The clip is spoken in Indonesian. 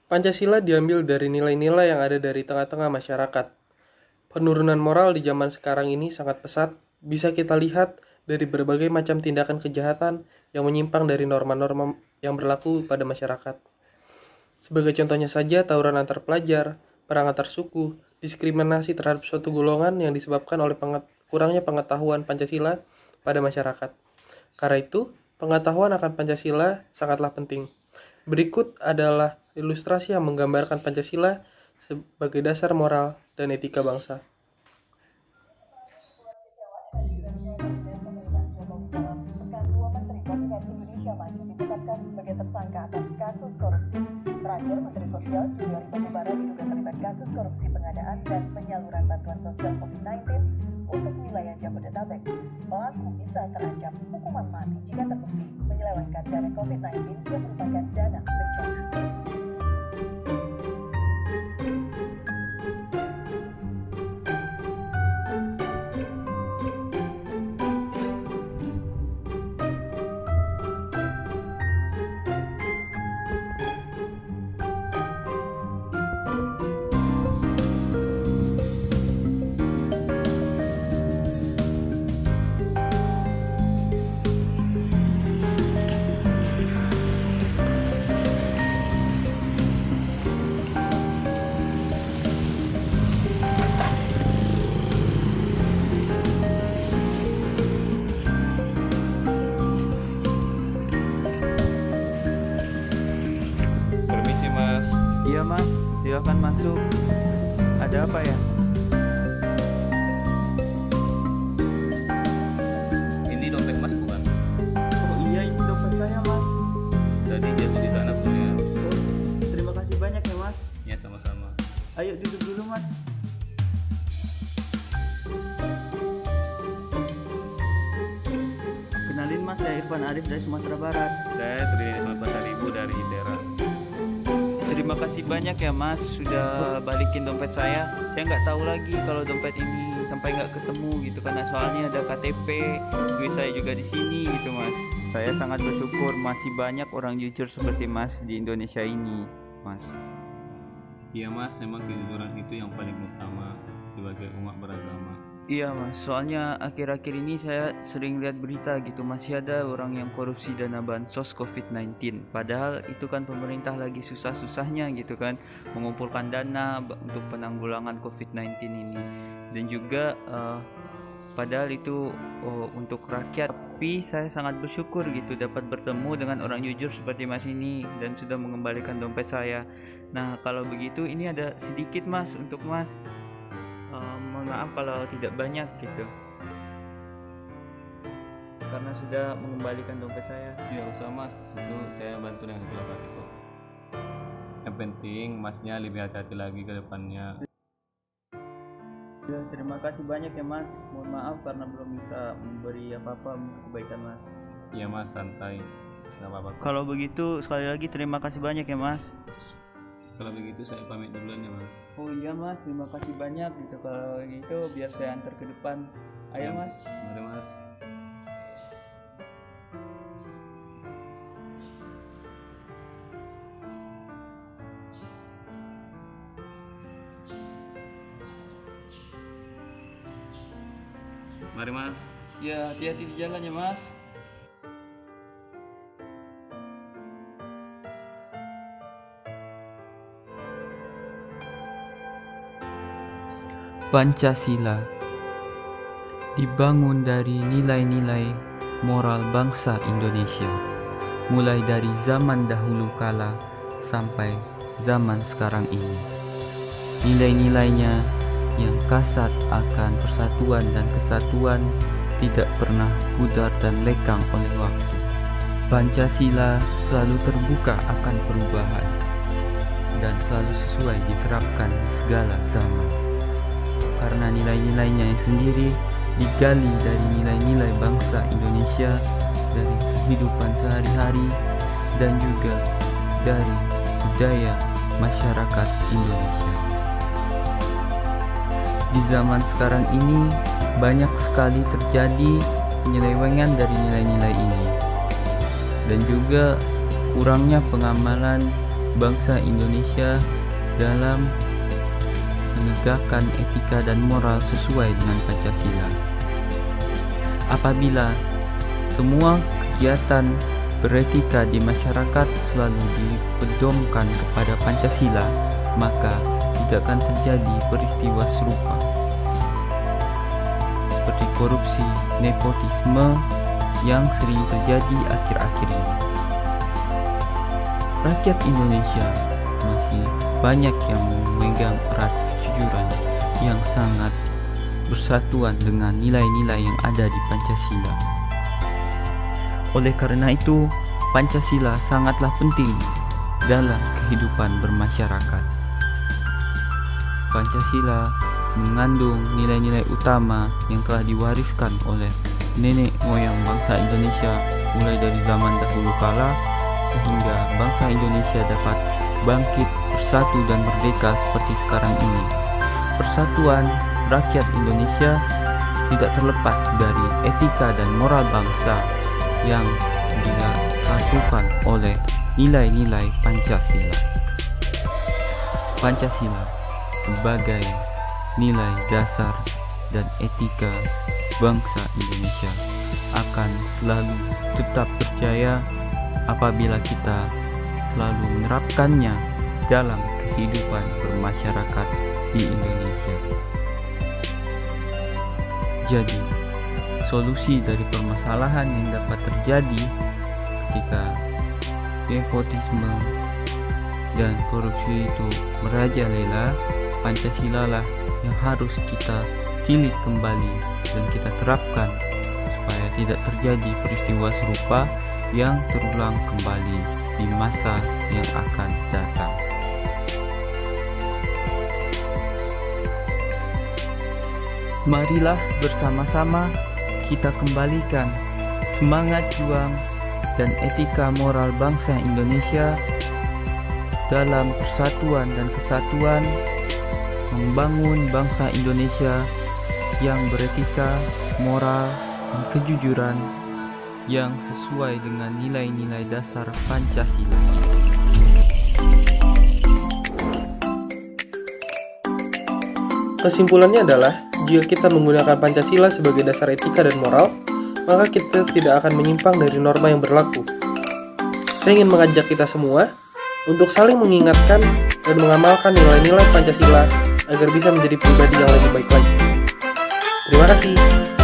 Pancasila diambil dari nilai-nilai yang ada dari tengah-tengah masyarakat. Penurunan moral di zaman sekarang ini sangat pesat, bisa kita lihat dari berbagai macam tindakan kejahatan yang menyimpang dari norma-norma yang berlaku pada masyarakat. Sebagai contohnya saja, tawuran antar pelajar, perang antar suku, diskriminasi terhadap suatu golongan yang disebabkan oleh kurangnya pengetahuan Pancasila pada masyarakat. Karena itu, pengetahuan akan Pancasila sangatlah penting. Berikut adalah ilustrasi yang menggambarkan Pancasila sebagai dasar moral dan etika bangsa. Indonesia Maju ditetapkan sebagai tersangka atas kasus korupsi. Terakhir, Menteri Sosial Juliari Batubara diduga terlibat kasus korupsi pengadaan dan penyaluran bantuan sosial COVID-19 untuk wilayah Jabodetabek. Pelaku bisa terancam hukuman mati jika terbukti menyelewengkan dana COVID-19 yang merupakan dana bencana. Permisi mas. Iya mas, silakan masuk. Ada apa ya? Ini dompet mas bukan? Oh iya, ini dompet saya mas. Tadi jatuh di sana punya. Oh, terima kasih banyak ya mas. Ya sama-sama. Ayo duduk dulu mas. Kenalin mas, saya Irfan Arif dari Sumatera Barat. Saya Tridenis Pasaribu dari Itera. Terima kasih banyak ya mas sudah balikin dompet saya. Saya nggak tahu lagi kalau dompet ini sampai nggak ketemu gitu karena soalnya ada KTP, duit saya juga di sini gitu mas. Saya sangat bersyukur masih banyak orang jujur seperti mas di Indonesia ini mas. Iya mas, memang kejujuran itu yang paling utama sebagai umat beragama. Iya mas, soalnya akhir-akhir ini saya sering lihat berita gitu masih ada orang yang korupsi dana bansos COVID-19. Padahal itu kan pemerintah lagi susah-susahnya gitu kan mengumpulkan dana untuk penanggulangan COVID-19 ini. Dan juga padahal itu untuk rakyat. Tapi saya sangat bersyukur gitu dapat bertemu dengan orang jujur seperti mas ini dan sudah mengembalikan dompet saya. Nah kalau begitu ini ada sedikit mas untuk mas. Mohon maaf kalau tidak banyak gitu karena sudah mengembalikan dompet saya. Ya usah mas, itu saya bantu dengan ikhlas hati kok. Yang penting masnya lebih hati-hati lagi ke depannya. Ya, terima kasih banyak ya mas, mohon maaf karena belum bisa memberi apa-apa kebaikan mas. Iya mas, santai, nggak apa-apa. Kalau begitu sekali lagi terima kasih banyak ya mas. Kalau begitu saya pamit duluan ya mas. Oh iya mas, terima kasih banyak gitu. Kalau gitu biar saya antar ke depan. Ayo Ya, mas. mari mas. Mari mas. Ya hati-hati di jalan ya mas. Pancasila dibangun dari nilai-nilai moral bangsa Indonesia, mulai dari zaman dahulu kala sampai zaman sekarang ini. Nilai-nilainya yang kasat akan persatuan dan kesatuan tidak pernah pudar dan lekang oleh waktu. Pancasila selalu terbuka akan perubahan dan selalu sesuai diterapkan di segala zaman. Karena nilai-nilainya yang sendiri digali dari nilai-nilai bangsa Indonesia, dari kehidupan sehari-hari dan juga dari budaya masyarakat Indonesia. Di zaman sekarang ini banyak sekali terjadi penyelewengan dari nilai-nilai ini dan juga kurangnya pengamalan bangsa Indonesia dalam menegakkan etika dan moral sesuai dengan Pancasila. Apabila semua kegiatan beretika di masyarakat selalu dipedomkan kepada Pancasila, maka tidak akan terjadi peristiwa serupa seperti korupsi, nepotisme yang sering terjadi akhir-akhir ini. Rakyat Indonesia masih banyak yang memegang erat kejujuran yang sangat bersatuan dengan nilai-nilai yang ada di Pancasila. Oleh karena itu, Pancasila sangatlah penting dalam kehidupan bermasyarakat. Pancasila mengandung nilai-nilai utama yang telah diwariskan oleh nenek moyang bangsa Indonesia mulai dari zaman dahulu kala, sehingga bangsa Indonesia dapat bangkit, bersatu dan merdeka seperti sekarang ini. Persatuan rakyat Indonesia tidak terlepas dari etika dan moral bangsa yang disatukan oleh nilai-nilai Pancasila. Pancasila sebagai nilai dasar dan etika bangsa Indonesia akan selalu tetap berjaya apabila kita selalu menerapkannya dalam kehidupan bermasyarakat di Indonesia. Jadi, solusi dari permasalahan yang dapat terjadi ketika nepotisme dan korupsi itu merajalela, Pancasila lah yang harus kita tilik kembali dan kita terapkan supaya tidak terjadi peristiwa serupa yang terulang kembali di masa yang akan datang. Marilah bersama-sama kita kembalikan semangat juang dan etika moral bangsa Indonesia dalam persatuan dan kesatuan, membangun bangsa Indonesia yang beretika, moral, dan kejujuran yang sesuai dengan nilai-nilai dasar Pancasila. Kesimpulannya adalah, jika kita menggunakan Pancasila sebagai dasar etika dan moral, maka kita tidak akan menyimpang dari norma yang berlaku. Saya ingin mengajak kita semua untuk saling mengingatkan dan mengamalkan nilai-nilai Pancasila agar bisa menjadi pribadi yang lebih baik lagi. Terima kasih.